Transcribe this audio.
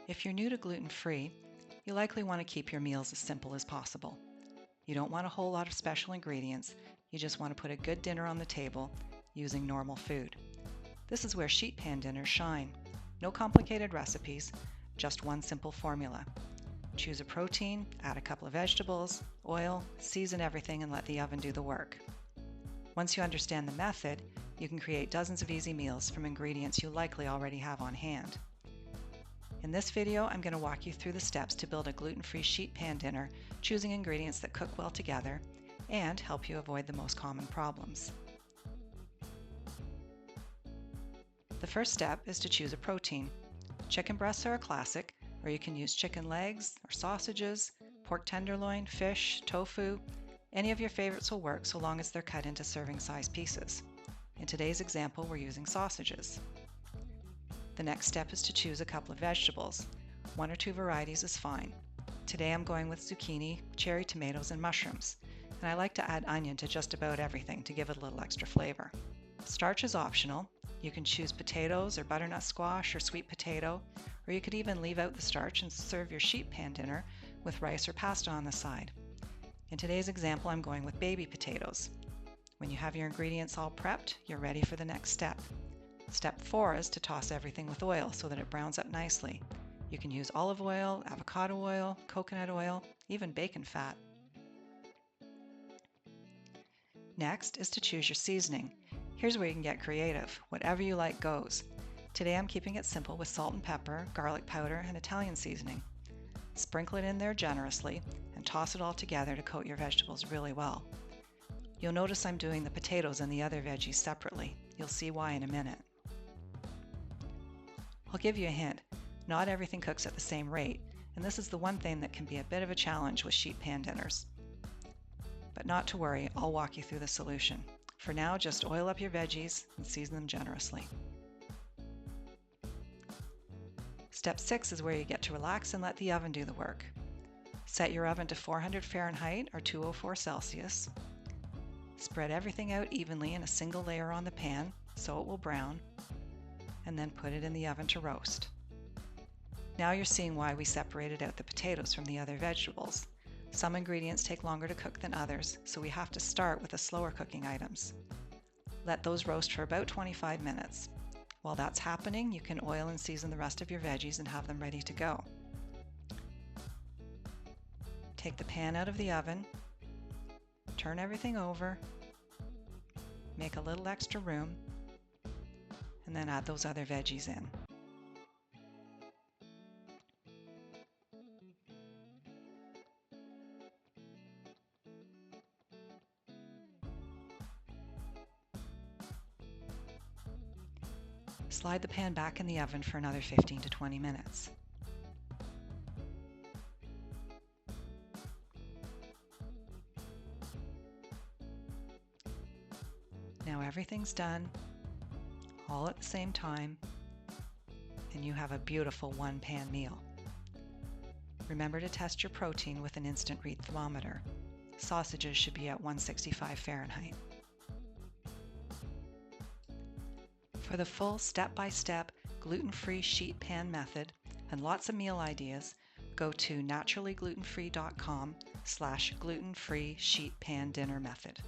If you're new to gluten-free, you likely want to keep your meals as simple as possible. You don't want a whole lot of special ingredients, you just want to put a good dinner on the table using normal food. This is where sheet pan dinners shine. No complicated recipes, just one simple formula. Choose a protein, add a couple of vegetables, oil, season everything and let the oven do the work. Once you understand the method, you can create dozens of easy meals from ingredients you likely already have on hand. In this video, I'm going to walk you through the steps to build a gluten-free sheet pan dinner, choosing ingredients that cook well together and help you avoid the most common problems. The first step is to choose a protein. Chicken breasts are a classic, or you can use chicken legs or sausages, pork tenderloin, fish, tofu. Any of your favorites will work so long as they're cut into serving size pieces. In today's example, we're using sausages. The next step is to choose a couple of vegetables. 1 or 2 varieties is fine. Today I'm going with zucchini, cherry tomatoes, and mushrooms. And I like to add onion to just about everything to give it a little extra flavor. Starch is optional. You can choose potatoes or butternut squash or sweet potato, or you could even leave out the starch and serve your sheet pan dinner with rice or pasta on the side. In today's example, I'm going with baby potatoes. When you have your ingredients all prepped, you're ready for the next step. Step 4 is to toss everything with oil so that it browns up nicely. You can use olive oil, avocado oil, coconut oil, even bacon fat. Next is to choose your seasoning. Here's where you can get creative. Whatever you like goes. Today I'm keeping it simple with salt and pepper, garlic powder, and Italian seasoning. Sprinkle it in there generously and toss it all together to coat your vegetables really well. You'll notice I'm doing the potatoes and the other veggies separately. You'll see why in a minute. I'll give you a hint. Not everything cooks at the same rate, and this is the one thing that can be a bit of a challenge with sheet pan dinners. But not to worry, I'll walk you through the solution. For now, just oil up your veggies and season them generously. Step 6 is where you get to relax and let the oven do the work. Set your oven to 400 Fahrenheit or 204 Celsius. Spread everything out evenly in a single layer on the pan so it will brown, and then put it in the oven to roast. Now you're seeing why we separated out the potatoes from the other vegetables. Some ingredients take longer to cook than others, so we have to start with the slower cooking items. Let those roast for about 25 minutes. While that's happening, you can oil and season the rest of your veggies and have them ready to go. Take the pan out of the oven, turn everything over, make a little extra room, and then add those other veggies in. Slide the pan back in the oven for another 15 to 20 minutes. Now everything's done, all at the same time, and you have a beautiful one-pan meal. Remember to test your protein with an instant read thermometer. Sausages should be at 165 Fahrenheit. For the full step-by-step gluten-free sheet pan method and lots of meal ideas, go to naturallyglutenfree.com/gluten-free sheet pan dinner method.